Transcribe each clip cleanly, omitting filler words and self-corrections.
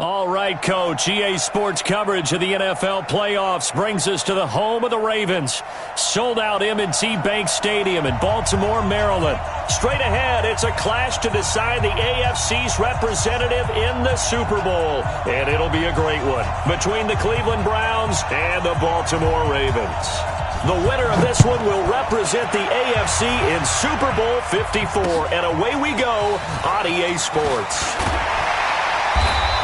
All right, Coach. EA Sports coverage of the NFL playoffs brings us to the home of the Ravens. Sold out M&T Bank Stadium in Baltimore, Maryland. Straight ahead, it's a clash to decide the AFC's representative in the Super Bowl. And it'll be a great one between the Cleveland Browns and the Baltimore Ravens. The winner of this one will represent the AFC in Super Bowl 54. And away we go on EA Sports.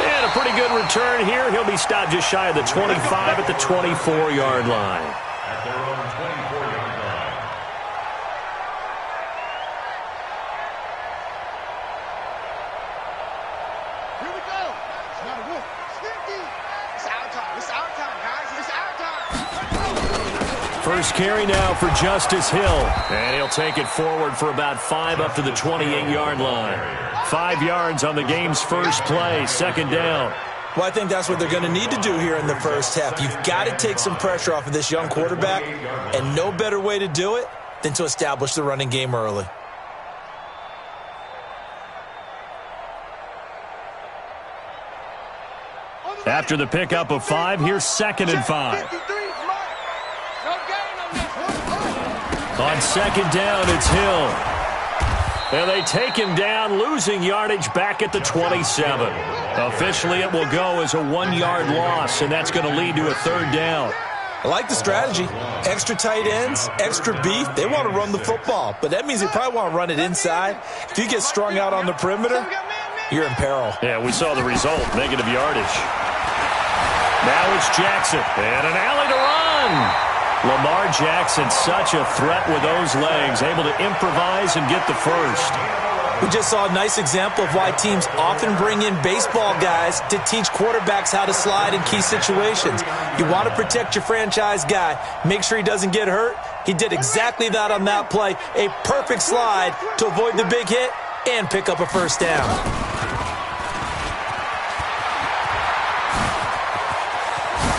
And a pretty good return here. He'll be stopped just shy of the 25 at the 24-yard line. At their own 24-yard line. Here we go. It's not a wolf. Stinky. It's our time. It's our time, guys. It's our time. First carry now for Justice Hill. And he'll take it forward for about 5 up to the 28-yard line. 5 yards on the game's first play, second down. Well, I think that's what they're going to need to do here in the first half. You've got to take some pressure off of this young quarterback, and no better way to do it than to establish the running game early. After the pickup of 5, here's 2nd and 5. On second down, it's Hill. And they take him down, losing yardage back at the 27. Officially, it will go as a 1-yard loss, and that's going to lead to a 3rd down. I like the strategy. Extra tight ends, extra beef. They want to run the football, but that means they probably want to run it inside. If you get strung out on the perimeter, you're in peril. Yeah, we saw the result, negative yardage. Now it's Jackson, and an alley to run. Lamar Jackson, such a threat with those legs, able to improvise and get the first. We just saw a nice example of why teams often bring in baseball guys to teach quarterbacks how to slide in key situations. You want to protect your franchise guy. Make sure he doesn't get hurt. He did exactly that on that play. A perfect slide to avoid the big hit and pick up a first down.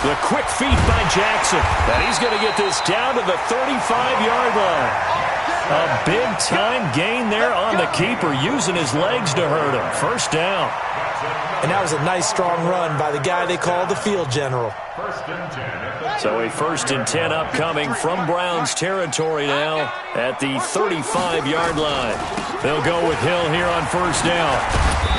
The quick feet by Jackson. And he's going to get this down to the 35-yard line. A big-time gain there on the keeper, using his legs to hurt him. First down. And that was a nice, strong run by the guy they call the field general. So a 1st and 10 upcoming from Browns territory now at the 35-yard line. They'll go with Hill here on first down.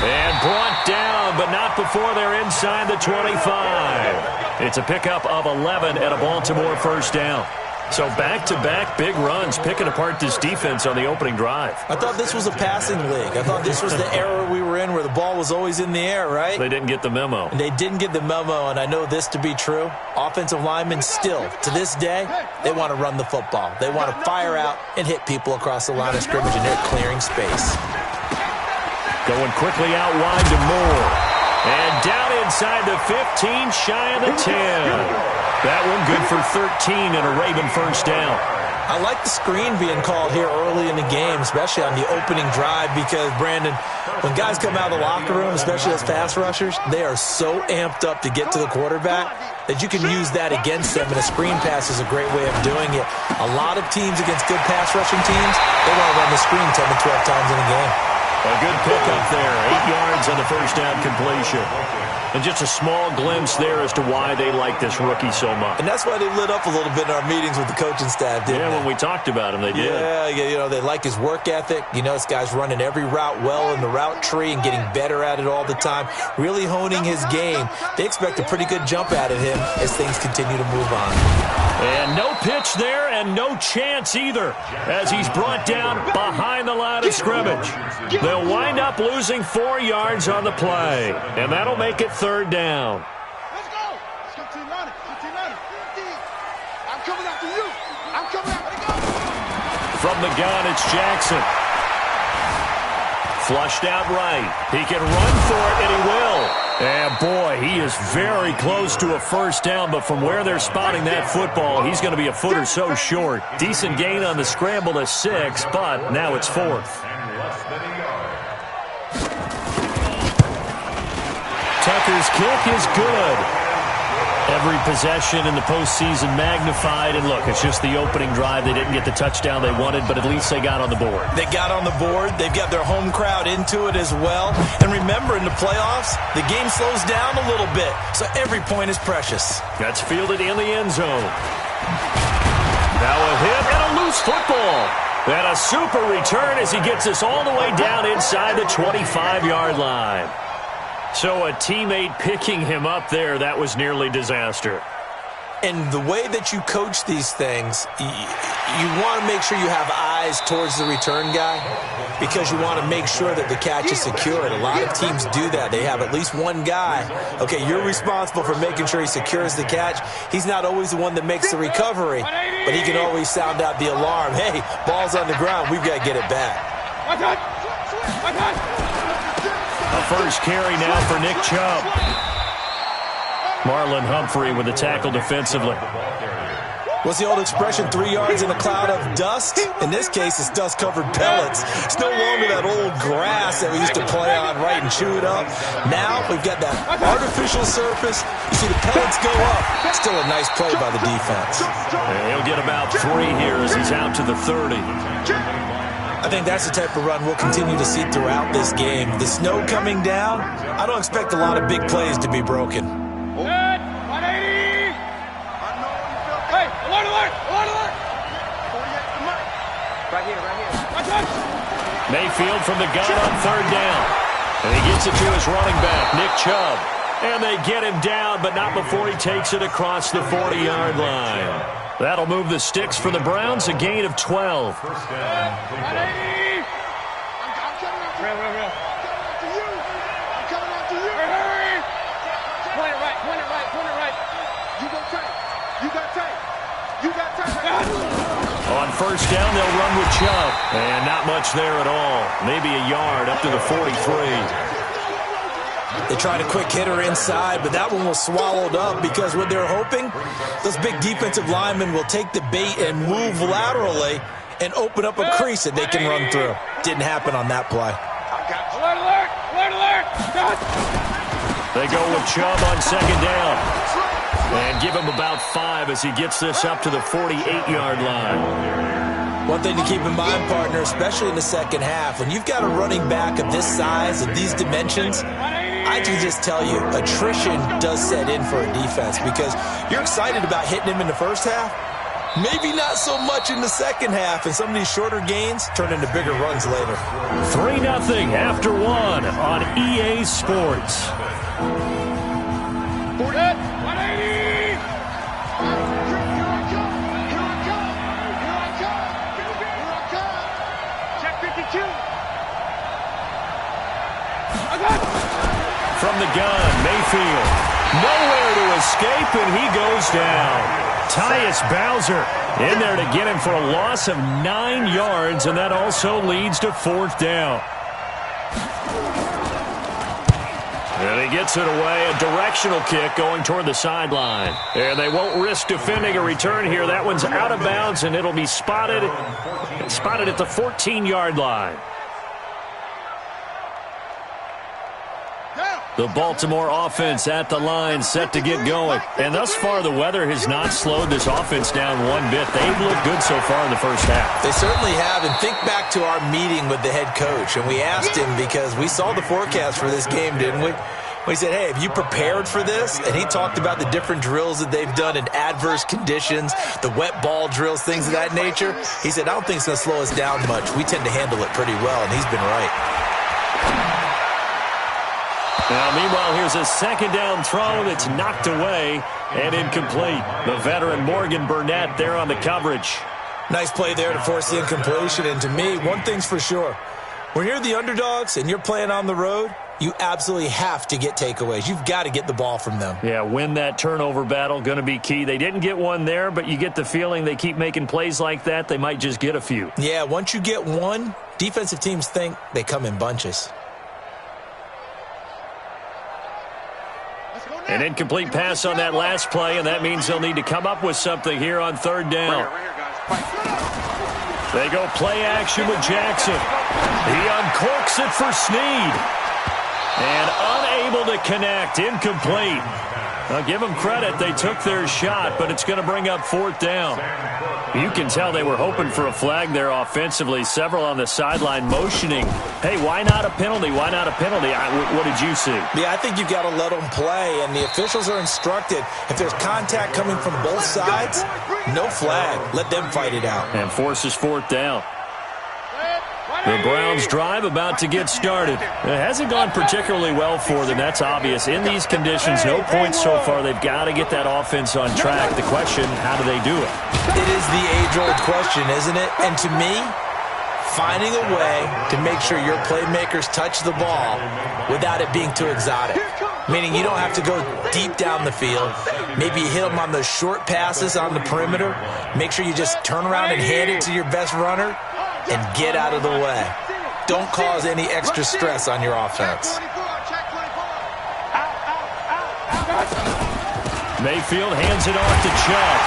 And brought down, but not before they're inside the 25. It's a pickup of 11 at a Baltimore first down. So back-to-back big runs, picking apart this defense on the opening drive. I thought this was a passing league. I thought this was the era we were in where the ball was always in the air, right? They didn't get the memo. And they didn't get the memo, and I know this to be true. Offensive linemen still, to this day, they want to run the football. They want to fire out and hit people across the line of scrimmage, and they're clearing space. Going quickly out wide to Moore. And down inside the 15, shy of the 10. That one good for 13 and a Raven first down. I like the screen being called here early in the game, especially on the opening drive, because, Brandon, when guys come out of the locker room, especially as pass rushers, they are so amped up to get to the quarterback that you can use that against them, and a screen pass is a great way of doing it. A lot of teams against good pass rushing teams, they want to run the screen 10 to 12 times in a game. A good pickup there, 8 yards on the first down completion. And just a small glimpse there as to why they like this rookie so much. And that's why they lit up a little bit in our meetings with the coaching staff, didn't they? Yeah, when we talked about him, they did. Yeah, you know, they like his work ethic. You know, this guy's running every route well in the route tree and getting better at it all the time, really honing his game. They expect a pretty good jump out of him as things continue to move on. And no pitch there and no chance either as he's brought down behind the line of scrimmage. They'll wind up losing 4 yards on the play, and that'll make it third down. Let's go. Let's go team running. Team running. I'm coming after you. I'm coming after you. From the gun, it's Jackson. Flushed out right. He can run for it, and he will. And, boy, he is very close to a first down, but from where they're spotting that football, he's going to be a foot or so short. Decent gain on the scramble to 6, but now it's 4th. Tucker's kick is good. Every possession in the postseason magnified. And look, it's just the opening drive. They didn't get the touchdown they wanted, but at least they got on the board. They got on the board. They've got their home crowd into it as well. And remember, in the playoffs, the game slows down a little bit, so every point is precious. That's fielded in the end zone. Now a hit and a loose football. And a super return as he gets us all the way down inside the 25-yard line. So a teammate picking him up there, that was nearly disaster. And the way that you coach these things, you want to make sure you have eyes towards the return guy because you want to make sure that the catch is secured. A lot of teams do that. They have at least one guy. Okay, you're responsible for making sure he secures the catch. He's not always the one that makes the recovery, but he can always sound out the alarm. Hey, ball's on the ground. We've got to get it back. A first carry now for Nick Chubb. Marlon Humphrey with the tackle defensively. What's the old expression, 3 yards in a cloud of dust? In this case, it's dust-covered pellets. It's no longer that old grass that we used to play on, right, and chew it up. Now we've got that artificial surface. You see the pellets go up. Still a nice play by the defense. And he'll get about 3 here as he's out to the 30. I think that's the type of run we'll continue to see throughout this game. The snow coming down, I don't expect a lot of big plays to be broken. Good. 180. Hey, alert, alert, alert, alert. 48, right here, right here. Watch out. Mayfield from the gun on third down. And he gets it to his running back, Nick Chubb. And they get him down, but not before he takes it across the 40-yard line. That'll move the sticks for the Browns, a gain of 12. 180. I'm coming after you. I'm coming after you. Hurry. Point it right, point it right, point it right. You go tight. You got tight. You got tight. On first down, they'll run with Chubb. And not much there at all. Maybe a yard up to the 43. They tried a quick hitter inside, but that one was swallowed up because what they're hoping, those big defensive linemen will take the bait and move laterally and open up a crease that they can run through. Didn't happen on that play. Alert, alert, alert, alert. They go with Chubb on second down. And give him about 5 as he gets this up to the 48-yard line. One thing to keep in mind, partner, especially in the second half, when you've got a running back of this size, of these dimensions, I can just tell you, attrition does set in for a defense because you're excited about hitting him in the first half. Maybe not so much in the second half, and some of these shorter gains turn into bigger runs later. 3-0 after 1 on EA Sports. 180. Check 52. From the gun, Mayfield. Nowhere to escape, and he goes down. Tyus Bowser in there to get him for a loss of 9 yards, and that also leads to 4th down. And he gets it away, a directional kick going toward the sideline. And they won't risk defending a return here. That one's out of bounds, and it'll be spotted at the 14-yard line. The Baltimore offense at the line, set to get going. And thus far, the weather has not slowed this offense down one bit. They've looked good so far in the first half. They certainly have. And think back to our meeting with the head coach. And we asked him because we saw the forecast for this game, didn't we? We said, hey, have you prepared for this? And he talked about the different drills that they've done in adverse conditions, the wet ball drills, things of that nature. He said, I don't think it's going to slow us down much. We tend to handle it pretty well, and he's been right. Now, meanwhile, here's a second down throw that's knocked away and incomplete. The veteran Morgan Burnett there on the coverage. Nice play there to force the incompletion. And to me, one thing's for sure. When you're the underdogs and you're playing on the road, you absolutely have to get takeaways. You've got to get the ball from them. Yeah, win that turnover battle, going to be key. They didn't get one there, but you get the feeling they keep making plays like that, they might just get a few. Yeah, once you get one, defensive teams think they come in bunches. An incomplete pass on that last play, and that means they'll need to come up with something here on third down. They go play action with Jackson. He uncorks it for Snead. And unable to connect, incomplete. I'll give them credit. They took their shot, but it's going to bring up 4th down. You can tell they were hoping for a flag there offensively. Several on the sideline motioning, hey, why not a penalty? Why not a penalty? What did you see? Yeah, I think you've got to let them play, and the officials are instructed, if there's contact coming from both sides, no flag. Let them fight it out. And forces 4th down. The Browns drive about to get started. It hasn't gone particularly well for them. That's obvious. In these conditions, no points so far. They've got to get that offense on track. The question, how do they do it? It is the age-old question, isn't it? And to me, finding a way to make sure your playmakers touch the ball without it being too exotic. Meaning you don't have to go deep down the field. Maybe you hit them on those short passes on the perimeter. Make sure you just turn around and hand it to your best runner and get out of the way. Don't cause any extra stress on your offense. Mayfield hands it off to Chubb.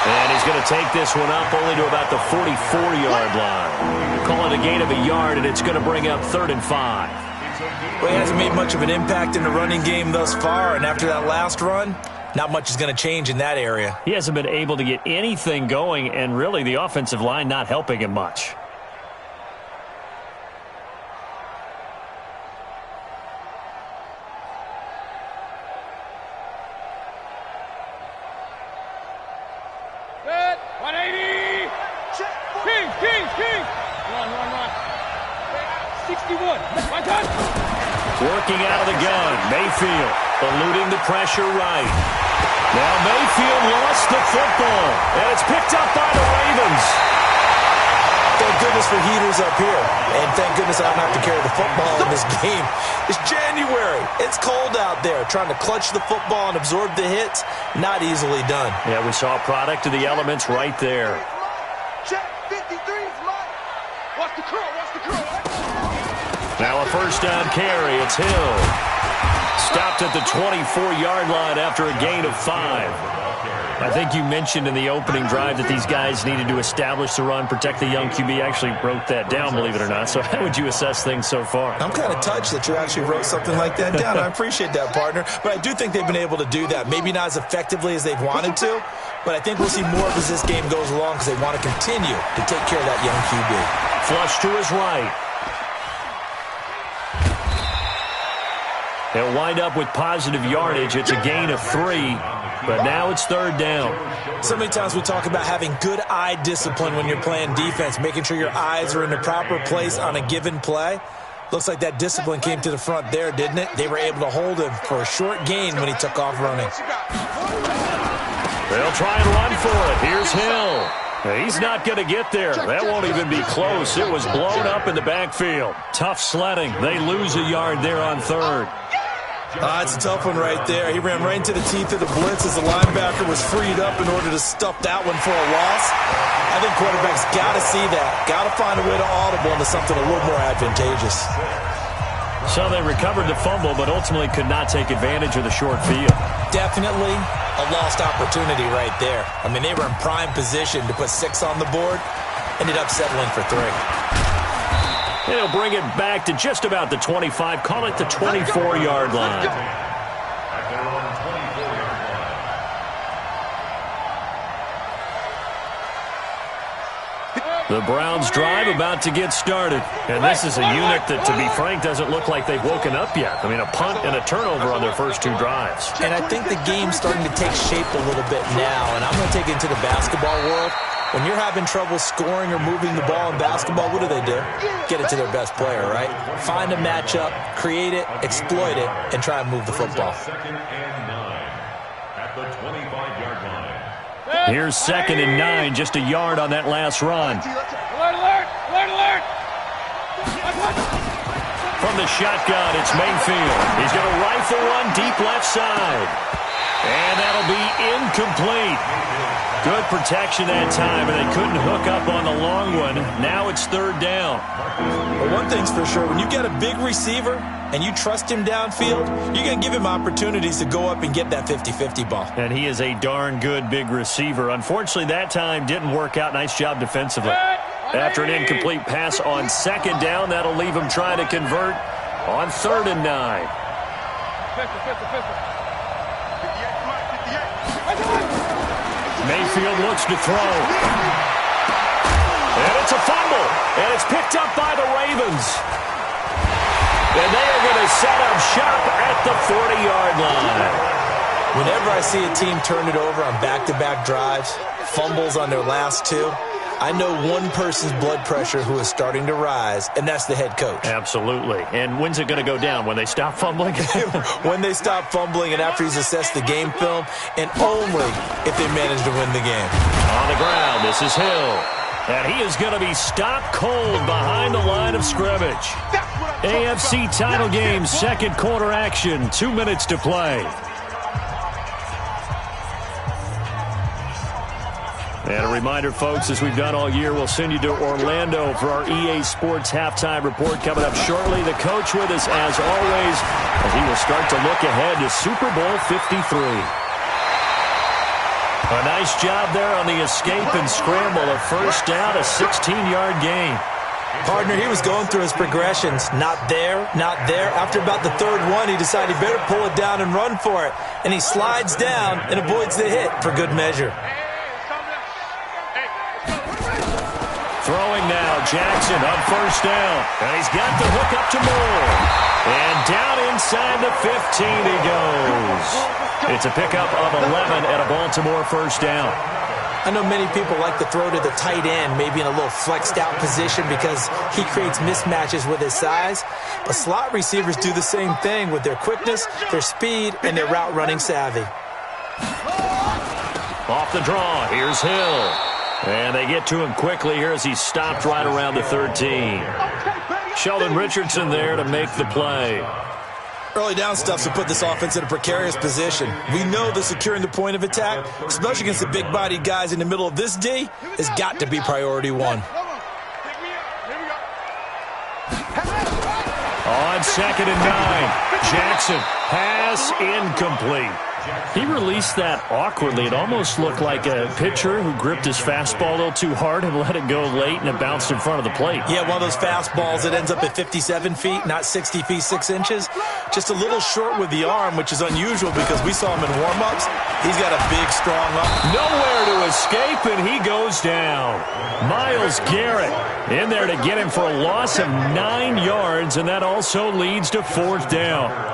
And he's going to take this one up only to about the 44-yard line. Call it a gain of a yard, and it's going to bring up 3rd and 5. Well, he hasn't made much of an impact in the running game thus far, and after that last run, not much is going to change in that area. He hasn't been able to get anything going, and really the offensive line not helping him much. Working out of the gun, Mayfield eluding the pressure right. Now Mayfield lost the football, and it's picked up by the Ravens. Thank goodness for heaters up here, and thank goodness I don't have to carry the football in this game. It's January. It's cold out there. Trying to clutch the football and absorb the hits, not easily done. Yeah, we saw a product of the elements right there. Check, 53 is mine. Watch the curl, watch the curl. Now a 1st down carry. It's Hill. Stopped at the 24-yard line after a gain of 5. I think you mentioned in the opening drive that these guys needed to establish the run, protect the young QB. I actually wrote that down, believe it or not. So how would you assess things so far? I'm kind of touched that you actually wrote something like that down. I appreciate that, partner. But I do think they've been able to do that. Maybe not as effectively as they've wanted to, but I think we'll see more of as this game goes along because they want to continue to take care of that young QB. Flush to his right. They'll wind up with positive yardage. It's a gain of 3, but now it's 3rd down. So many times we talk about having good eye discipline when you're playing defense, making sure your eyes are in the proper place on a given play. Looks like that discipline came to the front there, didn't it? They were able to hold him for a short gain when he took off running. They'll try and run for it. Here's Hill. He's not going to get there. That won't even be close. It was blown up in the backfield. Tough sledding. They lose a yard there on 3rd. It's a tough one right there. He ran right into the teeth of the blitz as the linebacker was freed up in order to stuff that one for a loss. I think quarterbacks got to see that. Got to find a way to audible into something a little more advantageous. So they recovered the fumble, but ultimately could not take advantage of the short field. Definitely a lost opportunity right there. I mean, they were in prime position to put 6 on the board. Ended up settling for 3. They'll bring it back to just about the 25. Call it the 24-yard line. The Browns drive about to get started. And this is a unit that, to be frank, doesn't look like they've woken up yet. I mean, a punt and a turnover on their first 2 drives. And I think the game's starting to take shape a little bit now. And I'm going to take it into the basketball world. When you're having trouble scoring or moving the ball in basketball, what do? Get it to their best player, right? Find a matchup, create it, exploit it, and try and move the football. 2nd and 9 at the 25-yard line. Here's 2nd and 9, just a yard on that last run. Alert! From the shotgun, it's Mayfield. He's going to rifle one deep left side. And that'll be incomplete. Good protection that time, and they couldn't hook up on the long one. Now it's 3rd down. Well, one thing's for sure, when you get a big receiver and you trust him downfield, you're going to give him opportunities to go up and get that 50-50 ball. And he is a darn good big receiver. Unfortunately, that time didn't work out. Nice job defensively. After an incomplete pass on 2nd down, that'll leave him trying to convert on 3rd and 9. Mayfield looks to throw. And it's a fumble. And it's picked up by the Ravens. And they are going to set up shop at the 40-yard line. Whenever I see a team turn it over on back-to-back drives, fumbles on their last two, I know one person's blood pressure who is starting to rise, and that's the head coach. Absolutely. And when's it going to go down? When they stop fumbling? When they stop fumbling and after he's assessed the game film, and only if they manage to win the game. On the ground, this is Hill. And he is going to be stopped cold behind the line of scrimmage. AFC title game, second quarter action, 2 minutes to play. And a reminder, folks, as we've done all year, we'll send you to Orlando for our EA Sports halftime report coming up shortly. The coach with us, as always, as he will start to look ahead to Super Bowl 53. A nice job there on the escape and scramble. A first down, a 16-yard gain. Partner, he was going through his progressions. Not there, not there. After about the third one, he decided he better pull it down and run for it. And he slides down and avoids the hit for good measure. Throwing now, Jackson on first down. And he's got the hook up to Moore. And down inside the 15 he goes. It's a pickup of 11 at a Baltimore first down. I know many people like to throw to the tight end, maybe in a little flexed out position because he creates mismatches with his size. But slot receivers do the same thing with their quickness, their speed, and their route running savvy. Off the draw, here's Hill. And they get to him quickly here as he's stopped right around the 13. Sheldon Richardson there to make the play. Early down stuff to put this offense in a precarious position. We know that securing the point of attack, especially against the big-bodied guys in the middle of this D, has got to be priority one. On 2nd and 9, Jackson, pass incomplete. He released that awkwardly. It almost looked like a pitcher who gripped his fastball a little too hard and let it go late, and it bounced in front of the plate. Yeah, one of those fastballs that ends up at 57 feet, not 60 feet, 6 inches. Just a little short with the arm, which is unusual because we saw him in warm-ups. He's got a big, strong arm. Nowhere to escape, and he goes down. Myles Garrett in there to get him for a loss of 9 yards, and that also leads to 4th down.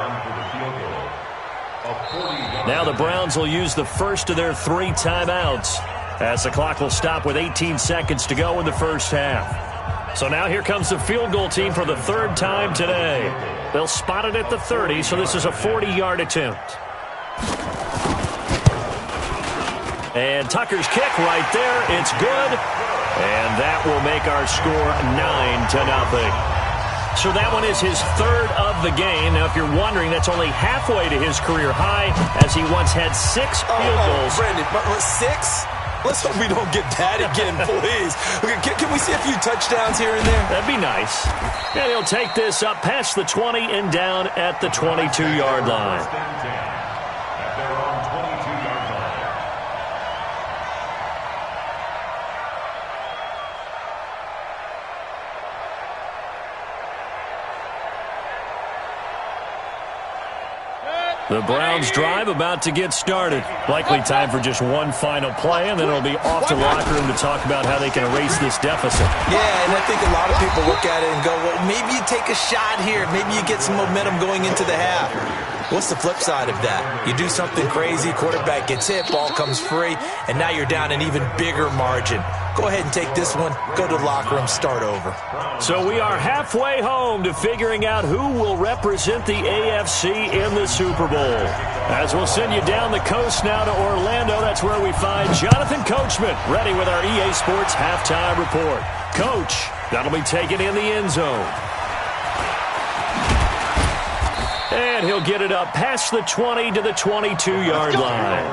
Now the Browns will use the first of their 3 timeouts as the clock will stop with 18 seconds to go in the first half. So now here comes the field goal team for the 3rd time today. They'll spot it at the 30, so this is a 40-yard attempt. And Tucker's kick right there. It's good. And that will make our score 9-0. So that one is his 3rd of the game. Now, if you're wondering, that's only halfway to his career high, as he once had 6 field goals. Brandon, 6? Let's hope we don't get that again, please. Can we see a few touchdowns here and there? That'd be nice. And he'll take this up past the 20 and down at the 22-yard line. The Browns drive about to get started. Likely time for just one final play, and then it'll be off to the locker room to talk about how they can erase this deficit. Yeah, and I think a lot of people look at it and go, well, maybe you take a shot here. Maybe you get some momentum going into the half. What's the flip side of that? You do something crazy, quarterback gets hit, ball comes free, and now you're down an even bigger margin. Go ahead and take this one, go to the locker room, start over. So we are halfway home to figuring out who will represent the AFC in the Super Bowl. As we'll send you down the coast now to Orlando, that's where we find Jonathan Coachman, ready with our EA Sports halftime report. Coach, that'll be taken in the end zone. And he'll get it up past the 20 to the 22-yard line.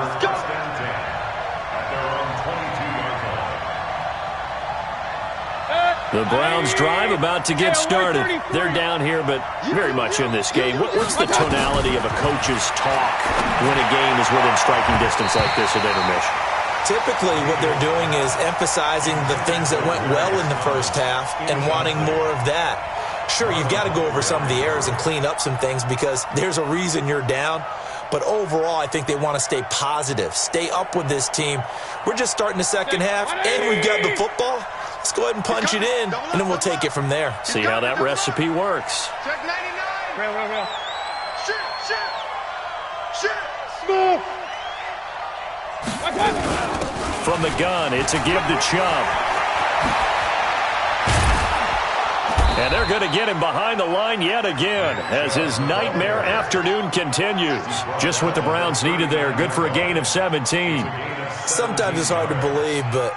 The Browns drive about to get started. They're down here, but very much in this game. What's the tonality of a coach's talk when a game is within striking distance like this at intermission? Typically, what they're doing is emphasizing the things that went well in the first half and wanting more of that. Sure, you've got to go over some of the errors and clean up some things because there's a reason you're down. But overall, I think they want to stay positive, stay up with this team. We're just starting the second half, and we've got the football. Let's go ahead and punch it in, and then we'll take it from there. See how that recipe works. Check 99. Real. Shit. Smooth. From the gun, it's a give to Chubb. And they're going to get him behind the line yet again as his nightmare afternoon continues. Just what the Browns needed there. Good for a gain of 17. Sometimes it's hard to believe, but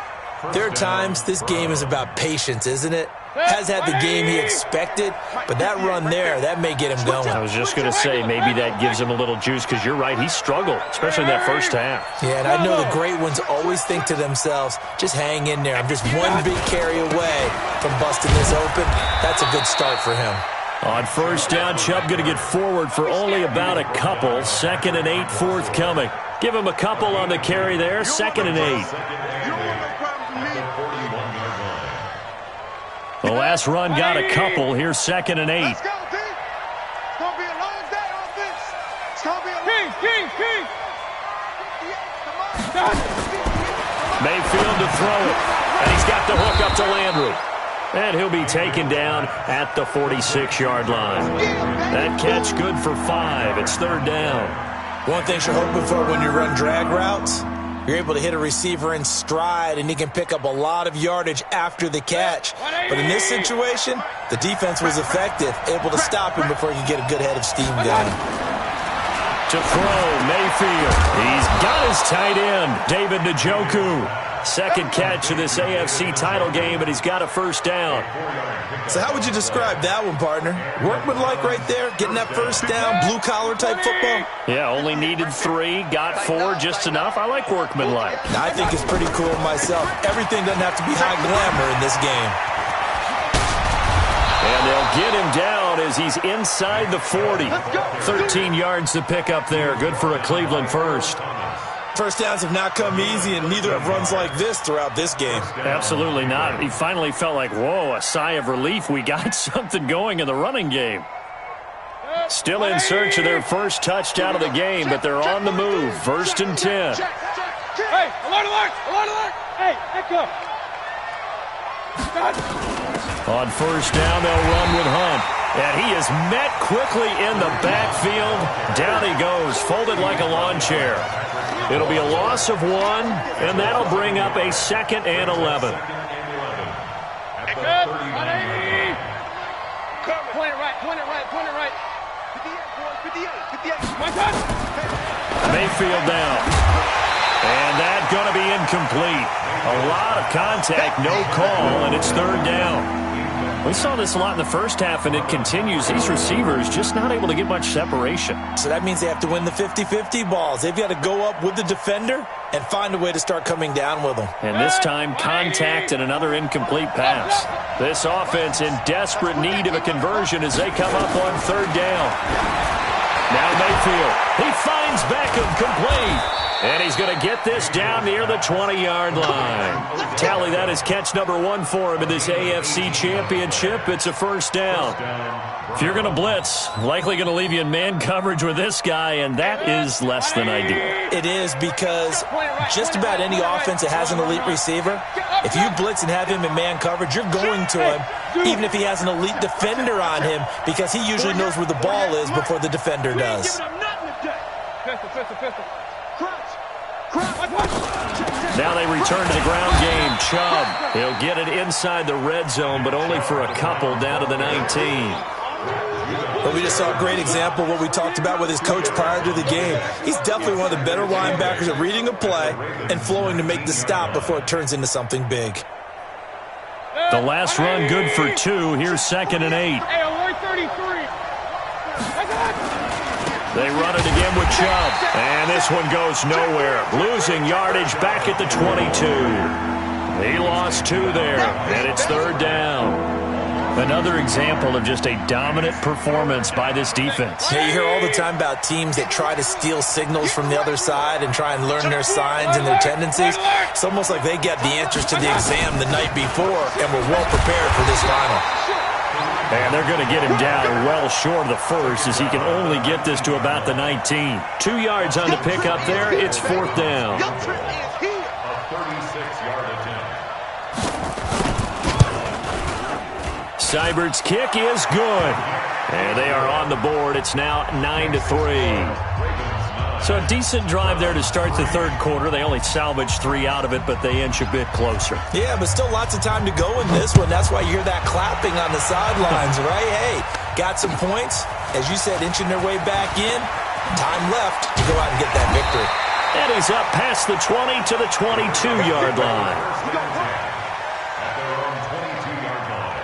there are times this game is about patience, isn't it? Has had the game he expected, but that run there, that may get him going. I was just going to say, maybe that gives him a little juice, because you're right, he struggled, especially in that first half. Yeah, and I know the great ones always think to themselves, just hang in there. I'm just one big carry away from busting this open. That's a good start for him. On first down, Chubb going to get forward for only about a couple. 2nd and 8 forthcoming. Give him a couple on the carry there. 2nd and 8. The last run got a couple. Here's 2nd and 8. Let's go, D. It's going to be a long day on this. It's going to be a long day. Mayfield to throw it. And he's got the hook up to Landry. And he'll be taken down at the 46-yard line. That catch good for 5. It's 3rd down. One thing you're hoping for when you run drag routes, you're able to hit a receiver in stride, and he can pick up a lot of yardage after the catch. But in this situation, the defense was effective, able to stop him before he could get a good head of steam going. To throw, Mayfield. He's got his tight end, David Njoku. 2nd catch of this AFC title game, and he's got a first down. So how would you describe that one, partner? Workmanlike right there, getting that first down, blue-collar type football? Yeah, only needed 3, got 4, just enough. I like workmanlike. I think it's pretty cool myself. Everything doesn't have to be high glamour in this game. And they'll get him down as he's inside the 40. 13 yards to pick up there. Good for a Cleveland first. First downs have not come easy, and neither have runs like this throughout this game. Absolutely not. He finally felt like, whoa, a sigh of relief. We got something going in the running game. Still in search of their first touchdown of the game, but they're on the move. 1st and 10. Hey, alert! Hey, echo. On first down, they'll run with Hunt. And he is met quickly in the backfield. Down he goes, folded like a lawn chair. It'll be a loss of 1, and that'll bring up a 2nd and 11. Point it right. 58. Mayfield down. And that's going to be incomplete. A lot of contact, no call, and it's 3rd down. We saw this a lot in the first half, and it continues. These receivers just not able to get much separation. So that means they have to win the 50-50 balls. They've got to go up with the defender and find a way to start coming down with them. And this time, contact and another incomplete pass. This offense in desperate need of a conversion as they come up on 3rd down. Now Mayfield. He finds Beckham complete. And he's going to get this down near the 20-yard line. Tally, that is catch number 1 for him in this AFC Championship. It's a first down. If you're going to blitz, likely going to leave you in man coverage with this guy, and that is less than ideal. It is, because just about any offense that has an elite receiver, if you blitz and have him in man coverage, you're going to him, even if he has an elite defender on him, because he usually knows where the ball is before the defender does. Now they return to the ground game. Chubb, he'll get it inside the red zone, but only for a couple down to the 19. But we just saw a great example of what we talked about with his coach prior to the game. He's definitely one of the better linebackers at reading a play and flowing to make the stop before it turns into something big. The last run good for 2. Here's 2nd and 8. Hey, alert 33. They run it again with Chubb. And this one goes nowhere. Losing yardage back at the 22. He lost 2 there, and it's 3rd down. Another example of just a dominant performance by this defense. Yeah, you hear all the time about teams that try to steal signals from the other side and try and learn their signs and their tendencies. It's almost like they get the answers to the exam the night before and were well prepared for this final. And they're going to get him down well short of the first as he can only get this to about the 19. 2 yards on the pickup there. It's 4th down. A 36-yard attempt. Seibert's kick is good. And they are on the board. It's now 9-3. So a decent drive there to start the third quarter. They only salvaged 3 out of it, but they inch a bit closer. Yeah, but still lots of time to go in this one. That's why you hear that clapping on the sidelines, right? Hey, got some points. As you said, inching their way back in. Time left to go out and get that victory. And he's up past the 20 to the 22-yard line. At their own 22-yard line.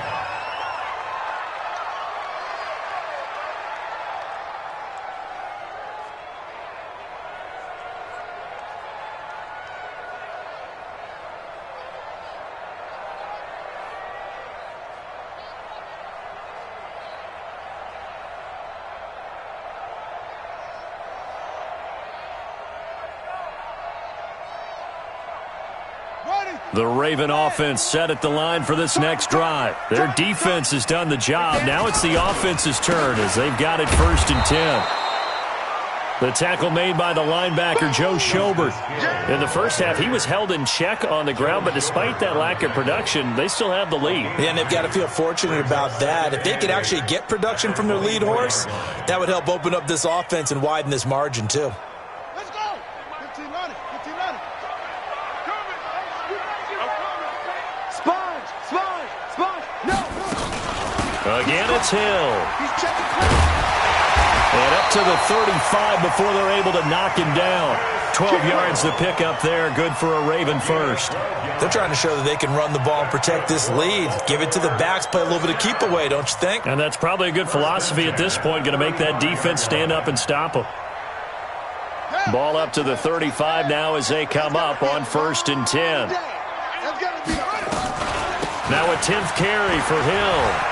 The Raven offense set at the line for this next drive. Their defense has done the job. Now it's the offense's turn as they've got it 1st and 10. The tackle made by the linebacker, Joe Schobert. In the first half, he was held in check on the ground, but despite that lack of production, they still have the lead. Yeah, and they've got to feel fortunate about that. If they could actually get production from their lead horse, that would help open up this offense and widen this margin, too. Let's go. 15 on it. 15 on it. Sponge. No. Again, it's Hill. He's checking. And up to the 35 before they're able to knock him down. 12 yards to pick up there. Good for a Raven first. They're trying to show that they can run the ball and protect this lead. Give it to the backs, play a little bit of keep away, don't you think? And that's probably a good philosophy at this point. Going to make that defense stand up and stop them. Ball up to the 35 now as they come up on 1st and 10. Now a 10th carry for Hill.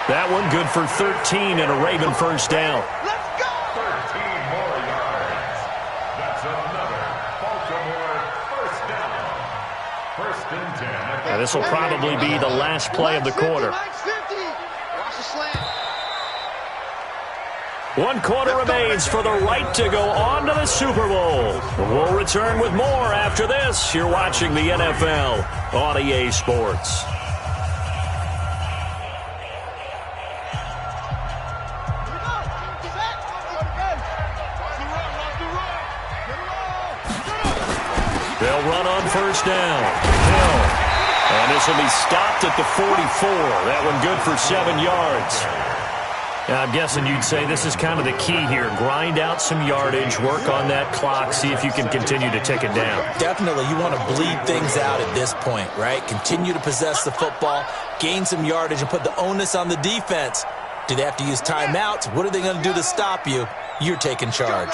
That one good for 13 and a Raven first down. 13 more yards. That's another Baltimore first down. 1st and 10. Now this will probably be the last play of the quarter. Watch the slant. 1 quarter remains for the right to go on to the Super Bowl. We'll return with more after this. You're watching the NFL on EA Sports. They'll run on 1st down. Hill. And this will be stopped at the 44. That one good for 7 yards. Now, I'm guessing you'd say this is kind of the key here. Grind out some yardage, work on that clock, see if you can continue to tick it down. Definitely. You want to bleed things out at this point, right? Continue to possess the football, gain some yardage, and put the onus on the defense. Do they have to use timeouts? What are they going to do to stop you? You're taking charge.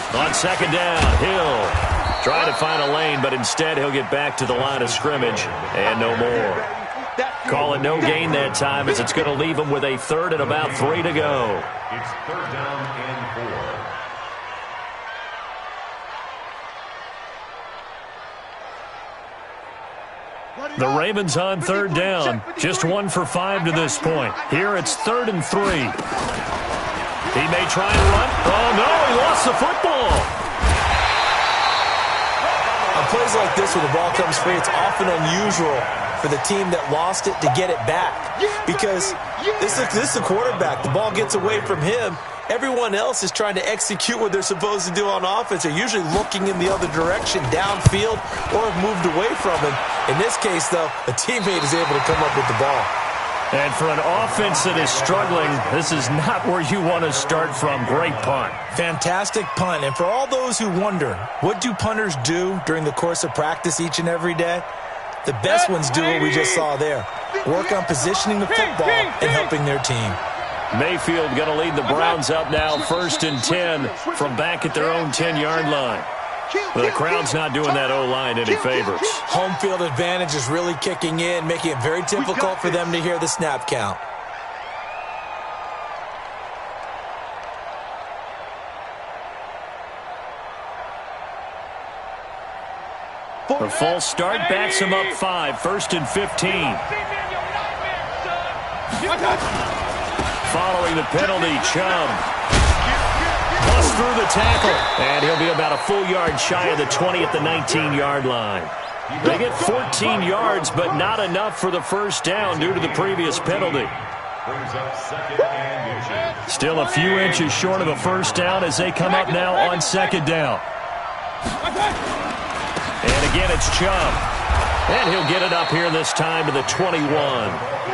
On 2nd down, Hill trying to find a lane, but instead he'll get back to the line of scrimmage and no more. Call it no gain that time as it's going to leave him with a 3rd and about 3 to go. It's 3rd down and 4. The Ravens on 3rd down. Just 1 for 5 to this point. Here it's 3rd and 3. He may try and run. Oh, no, he lost the football. On plays like this where the ball comes free, it's often unusual for the team that lost it to get it back. Because this is the quarterback. The ball gets away from him. Everyone else is trying to execute what they're supposed to do on offense. They're usually looking in the other direction, downfield, or have moved away from him. In this case, though, a teammate is able to come up with the ball. And for an offense that is struggling, this is not where you want to start from. Great punt. Fantastic punt. And for all those who wonder, what do punters do during the course of practice each and every day? The best ones do what we just saw there. Work on positioning the football and helping their team. Mayfield going to lead the Browns up now 1st and 10 from back at their own 10-yard line. But the crowd's not doing that O-line any favors. Home field advantage is really kicking in, making it very difficult for them to hear the snap count. The false start backs him up 5, 1st and 15. Following the penalty, Chubb busts through the tackle, and he'll be about a full yard shy of the 20 at the 19-yard line. They get 14 yards, but not enough for the first down due to the previous penalty. Still a few inches short of a first down as they come up now on 2nd down. And again, it's Chubb. And he'll get it up here this time to the 21.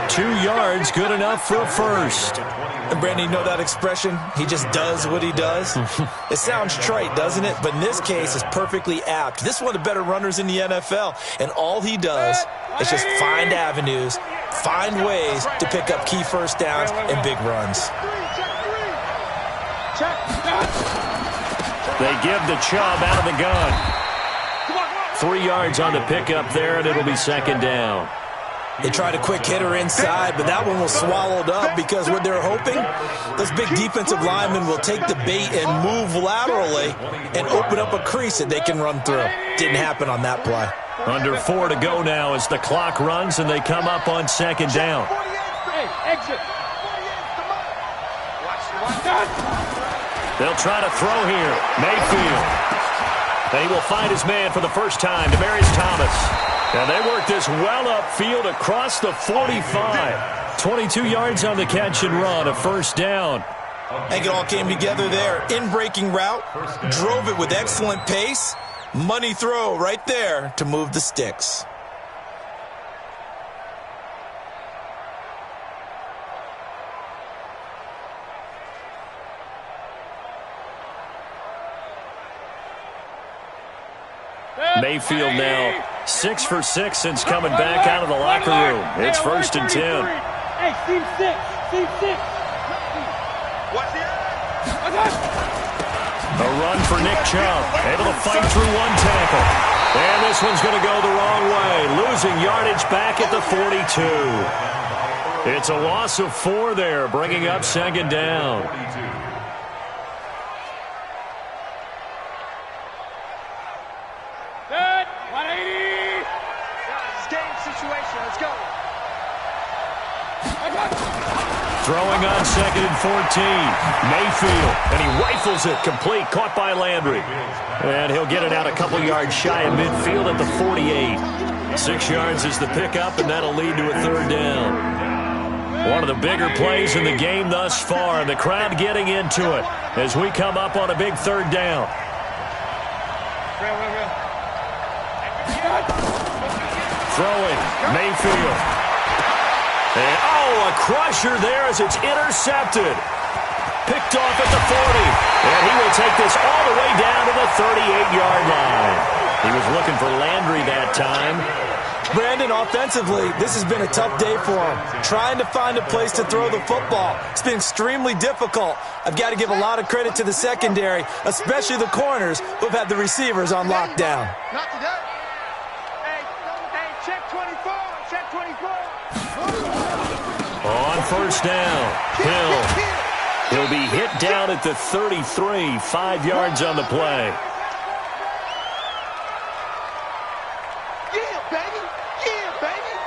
2 yards, good enough for a first. And Brandon, you know that expression? He just does what he does? It sounds trite, doesn't it? But in this case, it's perfectly apt. This is one of the better runners in the NFL. And all he does is just find avenues, find ways to pick up key first downs and big runs. They give the Chubb out of the gun. 3 yards on the pickup there, and it'll be 2nd down. They tried a quick hitter inside, but that one was swallowed up because what they're hoping, those big defensive linemen will take the bait and move laterally and open up a crease that they can run through. Didn't happen on that play. Under 4 to go now as the clock runs and they come up on 2nd down. They'll try to throw here. Mayfield. And he will find his man for the first time, Demaryius Thomas. And they work this well upfield across the 45. 22 yards on the catch and run, a first down. I think it all came together there. In-breaking route, drove it with excellent pace. Money throw right there to move the sticks. Mayfield now 6 for 6 since coming back out of the locker room. It's 1st and 10. Hey, Steve 6. Steve 6. A run for Nick Chubb. Able to fight through one tackle. And this one's going to go the wrong way. Losing yardage back at the 42. It's a loss of 4 there, bringing up 2nd down. Throwing on 2nd and 14. Mayfield, and he rifles it complete, caught by Landry. And he'll get it out a couple yards shy of midfield at the 48. 6 yards is the pickup, and that'll lead to a 3rd down. One of the bigger plays in the game thus far, and the crowd getting into it as we come up on a big 3rd down. Throwing, Mayfield. And, a crusher there as it's intercepted. Picked off at the 40. And he will take this all the way down to the 38-yard line. He was looking for Landry that time. Brandon, offensively, this has been a tough day for him. Trying to find a place to throw the football. It's been extremely difficult. I've got to give a lot of credit to the secondary, especially the corners who have had the receivers on lockdown. Not today. Hey, check 24. Check 24. On 1st down, Hill. He'll be hit down at the 33, 5 yards on the play. Yeah, baby. Yeah, baby.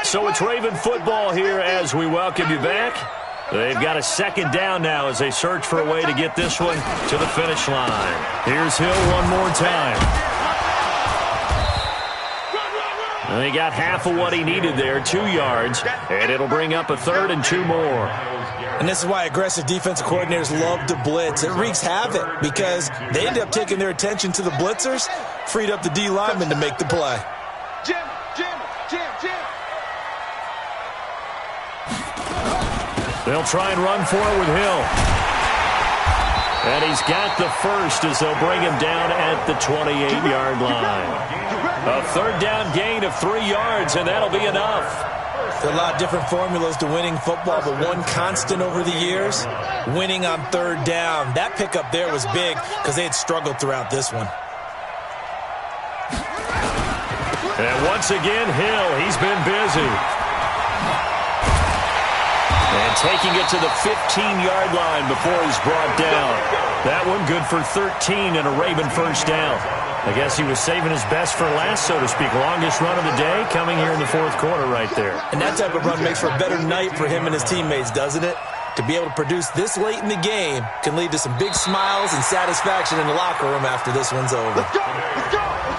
So it's Raven football here as we welcome you back. They've got a 2nd down now as they search for a way to get this one to the finish line. Here's Hill one more time. And he got half of what he needed there, 2 yards, and it'll bring up a 3rd and 2 more. And this is why aggressive defensive coordinators love to blitz. It wreaks havoc because they end up taking their attention to the blitzers, freed up the D lineman to make the play. Jim. They'll try and run for it with Hill. And he's got the first as they'll bring him down at the 28-yard line. A 3rd down gain of 3 yards, and that'll be enough. There are a lot of different formulas to winning football, but one constant over the years, winning on 3rd down. That pickup there was big because they had struggled throughout this one. And once again, Hill, he's been busy. And And taking it to the 15-yard line before he's brought down. That one good for 13 and a Raven first down. I guess he was saving his best for last, so to speak. Longest run of the day coming here in the fourth quarter right there. And that type of run makes for a better night for him and his teammates, doesn't it? To be able to produce this late in the game can lead to some big smiles and satisfaction in the locker room after this one's over. Let's go! Let's go!